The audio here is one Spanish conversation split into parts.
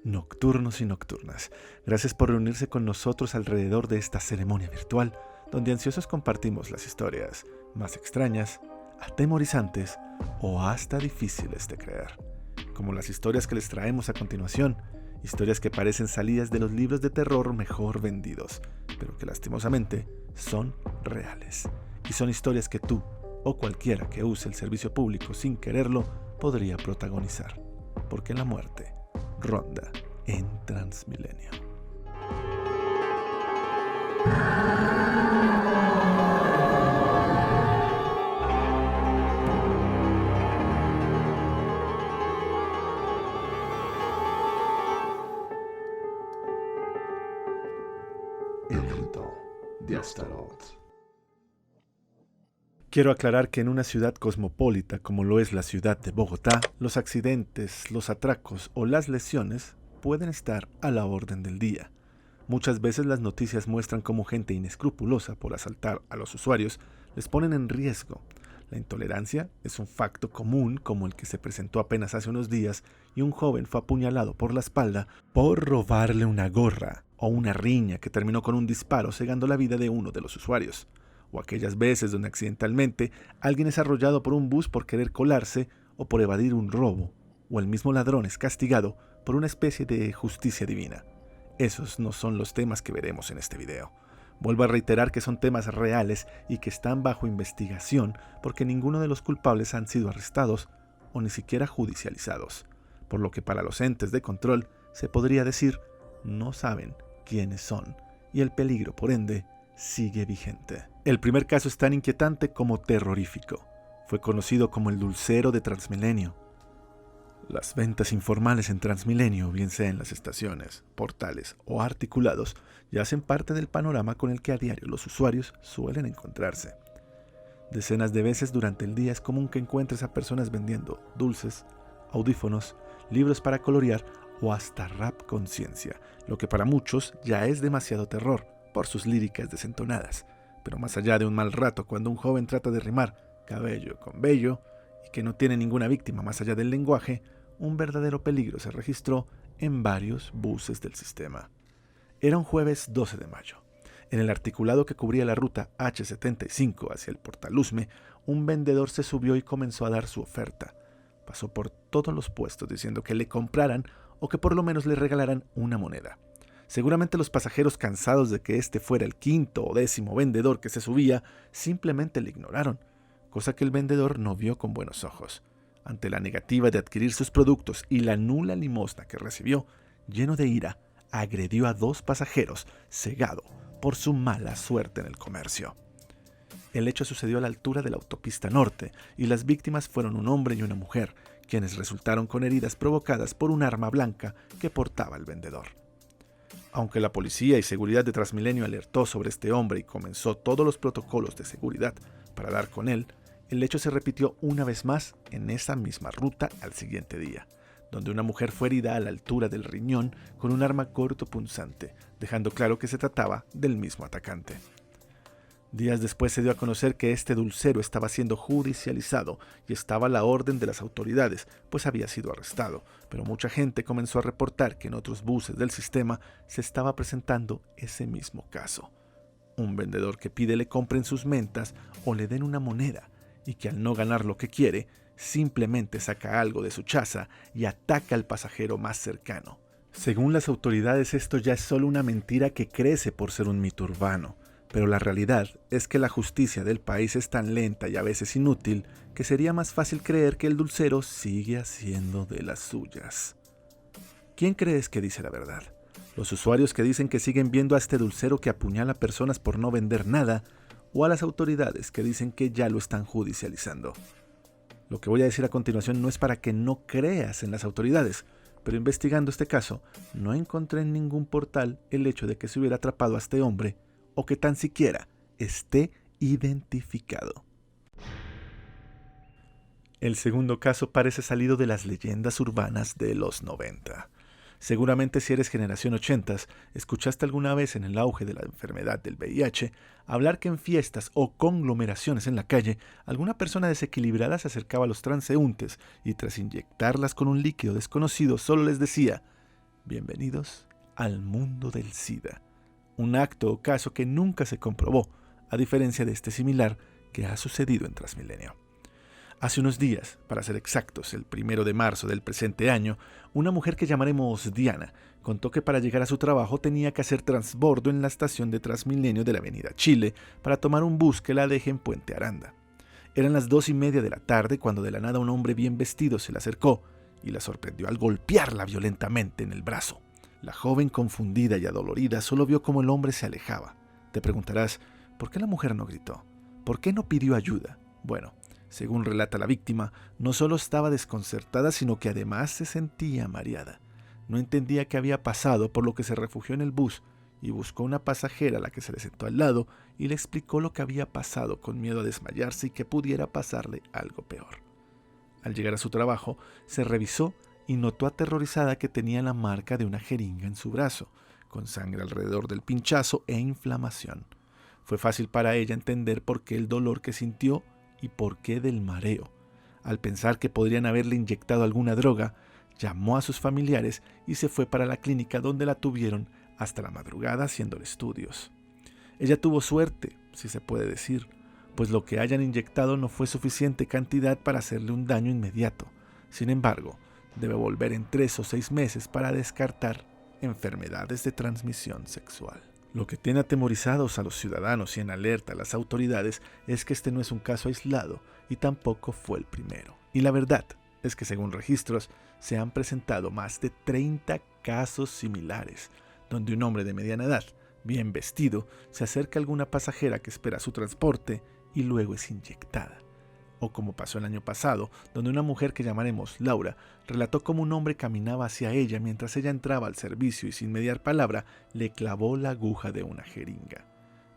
Nocturnos y nocturnas, gracias por reunirse con nosotros alrededor de esta ceremonia virtual, donde ansiosos compartimos las historias más extrañas, atemorizantes o hasta difíciles de creer. Como las historias que les traemos a continuación, historias que parecen salidas de los libros de terror mejor vendidos, pero que lastimosamente son reales. Y son historias que tú, o cualquiera que use el servicio público sin quererlo, podría protagonizar. Porque la muerte ronda en Transmilenio. El rito de Astaroth. Quiero aclarar que en una ciudad cosmopolita como lo es la ciudad de Bogotá, los accidentes, los atracos o las lesiones pueden estar a la orden del día. Muchas veces las noticias muestran cómo gente inescrupulosa por asaltar a los usuarios les ponen en riesgo. La intolerancia es un facto común como el que se presentó apenas hace unos días y un joven fue apuñalado por la espalda por robarle una gorra o una riña que terminó con un disparo cegando la vida de uno de los usuarios. O aquellas veces donde accidentalmente alguien es arrollado por un bus por querer colarse o por evadir un robo, o el mismo ladrón es castigado por una especie de justicia divina. Esos no son los temas que veremos en este video. Vuelvo a reiterar que son temas reales y que están bajo investigación porque ninguno de los culpables han sido arrestados o ni siquiera judicializados, por lo que para los entes de control se podría decir no saben quiénes son y el peligro, por ende, sigue vigente. El primer caso es tan inquietante como terrorífico. Fue conocido como el dulcero de Transmilenio. Las ventas informales en Transmilenio, bien sea en las estaciones, portales o articulados, ya hacen parte del panorama con el que a diario los usuarios suelen encontrarse. Decenas de veces durante el día es común que encuentres a personas vendiendo dulces, audífonos, libros para colorear o hasta rap conciencia, lo que para muchos ya es demasiado terror por sus líricas desentonadas. Pero más allá de un mal rato cuando un joven trata de rimar cabello con bello y que no tiene ninguna víctima más allá del lenguaje, un verdadero peligro se registró en varios buses del sistema. Era un jueves 12 de mayo. En el articulado que cubría la ruta H75 hacia el Portalusme, un vendedor se subió y comenzó a dar su oferta. Pasó por todos los puestos diciendo que le compraran o que por lo menos le regalaran una moneda. Seguramente los pasajeros, cansados de que este fuera el quinto o décimo vendedor que se subía, simplemente le ignoraron, cosa que el vendedor no vio con buenos ojos. Ante la negativa de adquirir sus productos y la nula limosna que recibió, lleno de ira, agredió a 2 pasajeros, cegado por su mala suerte en el comercio. El hecho sucedió a la altura de la autopista norte y las víctimas fueron un hombre y una mujer, quienes resultaron con heridas provocadas por un arma blanca que portaba el vendedor. Aunque la policía y seguridad de Transmilenio alertó sobre este hombre y comenzó todos los protocolos de seguridad para dar con él, el hecho se repitió una vez más en esa misma ruta al siguiente día, donde una mujer fue herida a la altura del riñón con un arma cortopunzante, dejando claro que se trataba del mismo atacante. Días después se dio a conocer que este dulcero estaba siendo judicializado y estaba a la orden de las autoridades, pues había sido arrestado, pero mucha gente comenzó a reportar que en otros buses del sistema se estaba presentando ese mismo caso. Un vendedor que pide le compren sus mentas o le den una moneda y que al no ganar lo que quiere, simplemente saca algo de su chaza y ataca al pasajero más cercano. Según las autoridades, esto ya es solo una mentira que crece por ser un mito urbano. Pero la realidad es que la justicia del país es tan lenta y a veces inútil que sería más fácil creer que el dulcero sigue haciendo de las suyas. ¿Quién crees que dice la verdad? ¿Los usuarios que dicen que siguen viendo a este dulcero que apuñala personas por no vender nada? ¿O a las autoridades que dicen que ya lo están judicializando? Lo que voy a decir a continuación no es para que no creas en las autoridades, pero investigando este caso no encontré en ningún portal el hecho de que se hubiera atrapado a este hombre o que tan siquiera esté identificado. El segundo caso parece salido de las leyendas urbanas de los 90. Seguramente si eres generación 80, escuchaste alguna vez en el auge de la enfermedad del VIH hablar que en fiestas o conglomeraciones en la calle, alguna persona desequilibrada se acercaba a los transeúntes y tras inyectarlas con un líquido desconocido solo les decía: Bienvenidos al mundo del SIDA, un acto o caso que nunca se comprobó, a diferencia de este similar que ha sucedido en Transmilenio. Hace unos días, para ser exactos, el 1 de marzo del presente año, una mujer que llamaremos Diana contó que para llegar a su trabajo tenía que hacer transbordo en la estación de Transmilenio de la avenida Chile para tomar un bus que la deje en Puente Aranda. Eran las 2:30 de la tarde cuando de la nada un hombre bien vestido se le acercó y la sorprendió al golpearla violentamente en el brazo. La joven, confundida y adolorida, solo vio cómo el hombre se alejaba. Te preguntarás, ¿por qué la mujer no gritó? ¿Por qué no pidió ayuda? Bueno, según relata la víctima, no solo estaba desconcertada, sino que además se sentía mareada. No entendía qué había pasado, por lo que se refugió en el bus y buscó una pasajera a la que se le sentó al lado y le explicó lo que había pasado con miedo a desmayarse y que pudiera pasarle algo peor. Al llegar a su trabajo, se revisó y notó aterrorizada que tenía la marca de una jeringa en su brazo, con sangre alrededor del pinchazo e inflamación. Fue fácil para ella entender por qué el dolor que sintió y por qué del mareo. Al pensar que podrían haberle inyectado alguna droga, llamó a sus familiares y se fue para la clínica donde la tuvieron hasta la madrugada haciéndole estudios. Ella tuvo suerte, si se puede decir, pues lo que hayan inyectado no fue suficiente cantidad para hacerle un daño inmediato. Sin embargo, debe volver en 3 o 6 meses para descartar enfermedades de transmisión sexual. Lo que tiene atemorizados a los ciudadanos y en alerta a las autoridades es que este no es un caso aislado y tampoco fue el primero. Y la verdad es que según registros se han presentado más de 30 casos similares, donde un hombre de mediana edad, bien vestido, se acerca a alguna pasajera que espera su transporte y luego es inyectada. O como pasó el año pasado, donde una mujer que llamaremos Laura relató cómo un hombre caminaba hacia ella mientras ella entraba al servicio y sin mediar palabra le clavó la aguja de una jeringa.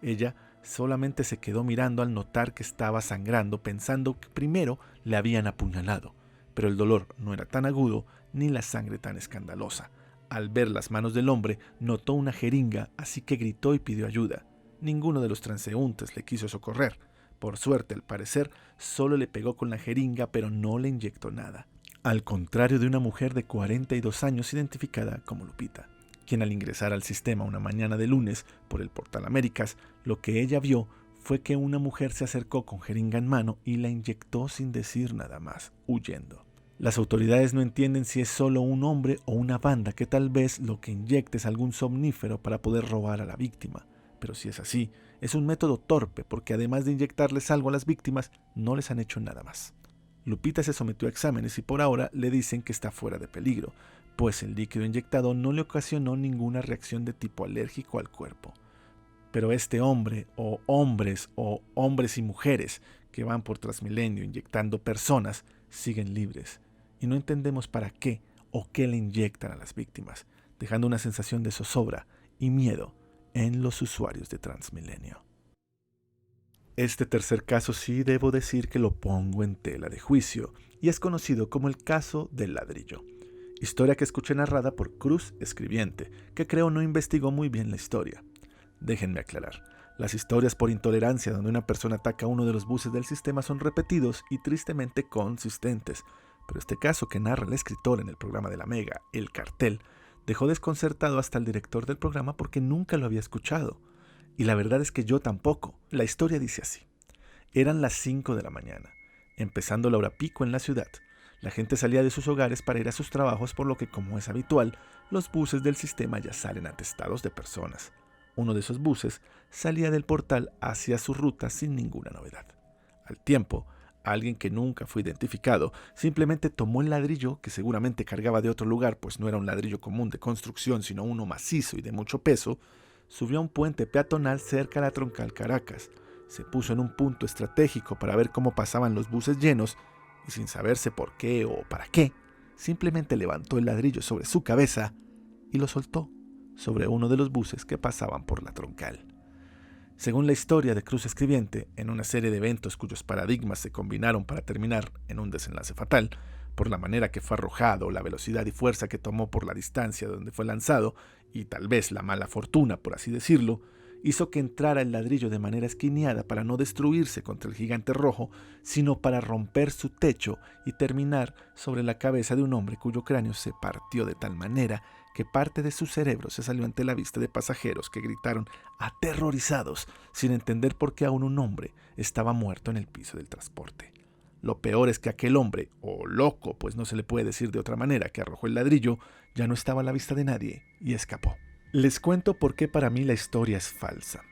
Ella solamente se quedó mirando al notar que estaba sangrando, pensando que primero le habían apuñalado, pero el dolor no era tan agudo ni la sangre tan escandalosa. Al ver las manos del hombre, notó una jeringa, así que gritó y pidió ayuda. Ninguno de los transeúntes le quiso socorrer. Por suerte, al parecer, solo le pegó con la jeringa, pero no le inyectó nada. Al contrario de una mujer de 42 años identificada como Lupita, quien al ingresar al sistema una mañana de lunes por el Portal Américas, lo que ella vio fue que una mujer se acercó con jeringa en mano y la inyectó sin decir nada más, huyendo. Las autoridades no entienden si es solo un hombre o una banda que tal vez lo que inyecte es algún somnífero para poder robar a la víctima. Pero si es así, es un método torpe porque además de inyectarles algo a las víctimas, no les han hecho nada más. Lupita se sometió a exámenes y por ahora le dicen que está fuera de peligro, pues el líquido inyectado no le ocasionó ninguna reacción de tipo alérgico al cuerpo. Pero este hombre o hombres y mujeres que van por Transmilenio inyectando personas siguen libres y no entendemos para qué o qué le inyectan a las víctimas, dejando una sensación de zozobra y miedo en los usuarios de Transmilenio. Este tercer caso sí debo decir que lo pongo en tela de juicio y es conocido como el caso del ladrillo. Historia que escuché narrada por Cruz Escribiente, que creo no investigó muy bien la historia. Déjenme aclarar, las historias por intolerancia donde una persona ataca a uno de los buses del sistema son repetidos y tristemente consistentes, pero este caso que narra el escritor en el programa de la Mega, El Cartel, dejó desconcertado hasta el director del programa porque nunca lo había escuchado. Y la verdad es que yo tampoco. La historia dice así. Eran las 5 de la mañana, empezando la hora pico en la ciudad. La gente salía de sus hogares para ir a sus trabajos, por lo que, como es habitual, los buses del sistema ya salen atestados de personas. Uno de esos buses salía del portal hacia su ruta sin ninguna novedad. Al tiempo, alguien que nunca fue identificado simplemente tomó el ladrillo, que seguramente cargaba de otro lugar, pues no era un ladrillo común de construcción, sino uno macizo y de mucho peso, subió a un puente peatonal cerca a la troncal Caracas, se puso en un punto estratégico para ver cómo pasaban los buses llenos y sin saberse por qué o para qué, simplemente levantó el ladrillo sobre su cabeza y lo soltó sobre uno de los buses que pasaban por la troncal. Según la historia de Cruz Escribiente, en una serie de eventos cuyos paradigmas se combinaron para terminar en un desenlace fatal, por la manera que fue arrojado, la velocidad y fuerza que tomó por la distancia donde fue lanzado, y tal vez la mala fortuna, por así decirlo, hizo que entrara el ladrillo de manera esquineada para no destruirse contra el gigante rojo, sino para romper su techo y terminar sobre la cabeza de un hombre cuyo cráneo se partió de tal manera que parte de su cerebro se salió ante la vista de pasajeros que gritaron aterrorizados, sin entender por qué aún un hombre estaba muerto en el piso del transporte. Lo peor es que aquel hombre, o loco, pues no se le puede decir de otra manera, que arrojó el ladrillo, ya no estaba a la vista de nadie y escapó. Les cuento por qué para mí la historia es falsa.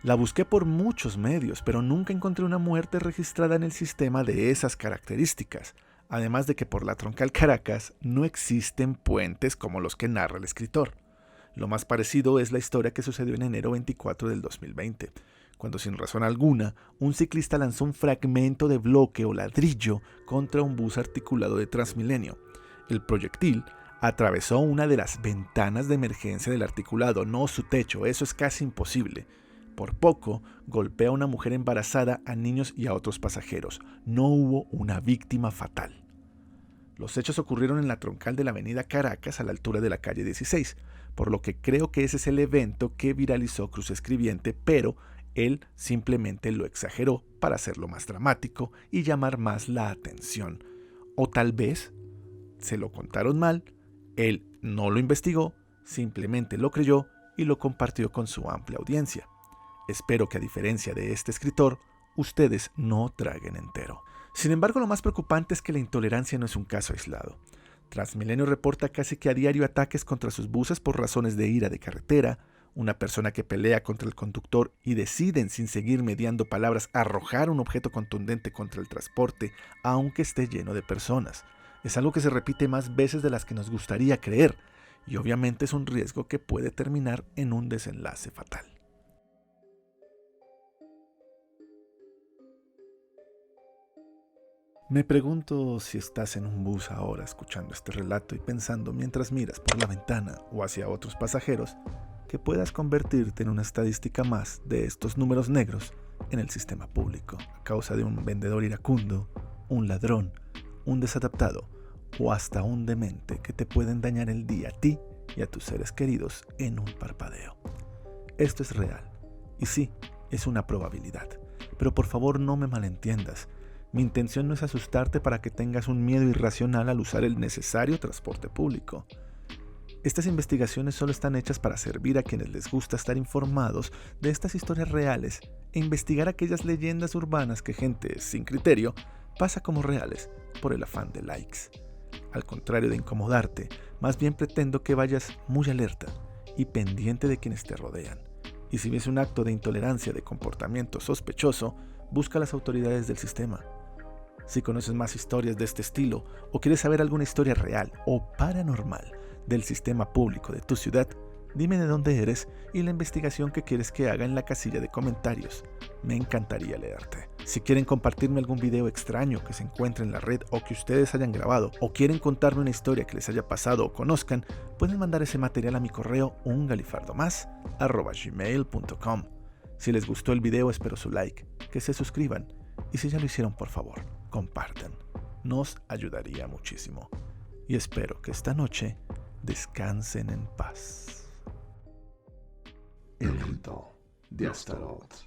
La busqué por muchos medios, pero nunca encontré una muerte registrada en el sistema de esas características, además de que por la troncal Caracas no existen puentes como los que narra el escritor. Lo más parecido es la historia que sucedió en enero 24 del 2020, cuando sin razón alguna, un ciclista lanzó un fragmento de bloque o ladrillo contra un bus articulado de Transmilenio. El proyectil atravesó una de las ventanas de emergencia del articulado, no su techo, eso es casi imposible. Por poco, golpea a una mujer embarazada, a niños y a otros pasajeros. No hubo una víctima fatal. Los hechos ocurrieron en la troncal de la avenida Caracas a la altura de la calle 16, por lo que creo que ese es el evento que viralizó Cruz Escribiente, pero él simplemente lo exageró para hacerlo más dramático y llamar más la atención. O tal vez se lo contaron mal, él no lo investigó, simplemente lo creyó y lo compartió con su amplia audiencia. Espero que a diferencia de este escritor, ustedes no traguen entero. Sin embargo, lo más preocupante es que la intolerancia no es un caso aislado. Transmilenio reporta casi que a diario ataques contra sus buses por razones de ira de carretera, una persona que pelea contra el conductor y deciden, sin seguir mediando palabras, arrojar un objeto contundente contra el transporte, aunque esté lleno de personas. Es algo que se repite más veces de las que nos gustaría creer, y obviamente es un riesgo que puede terminar en un desenlace fatal. Me pregunto si estás en un bus ahora escuchando este relato y pensando mientras miras por la ventana o hacia otros pasajeros que puedas convertirte en una estadística más de estos números negros en el sistema público a causa de un vendedor iracundo, un ladrón, un desadaptado o hasta un demente que te pueden dañar el día a ti y a tus seres queridos en un parpadeo. Esto es real y sí, es una probabilidad, pero por favor no me malentiendas. Mi intención no es asustarte para que tengas un miedo irracional al usar el necesario transporte público. Estas investigaciones solo están hechas para servir a quienes les gusta estar informados de estas historias reales e investigar aquellas leyendas urbanas que gente sin criterio pasa como reales por el afán de likes. Al contrario de incomodarte, más bien pretendo que vayas muy alerta y pendiente de quienes te rodean. Y si ves un acto de intolerancia de comportamiento sospechoso, busca a las autoridades del sistema. Si conoces más historias de este estilo o quieres saber alguna historia real o paranormal del sistema público de tu ciudad, dime de dónde eres y la investigación que quieres que haga en la casilla de comentarios. Me encantaría leerte. Si quieren compartirme algún video extraño que se encuentre en la red o que ustedes hayan grabado o quieren contarme una historia que les haya pasado o conozcan, pueden mandar ese material a mi correo ungalifardomás@gmail.com. Si les gustó el video, espero su like, que se suscriban y si ya lo hicieron, por favor, compartan. Nos ayudaría muchísimo. Y espero que esta noche descansen en paz. El rito de Astaroth.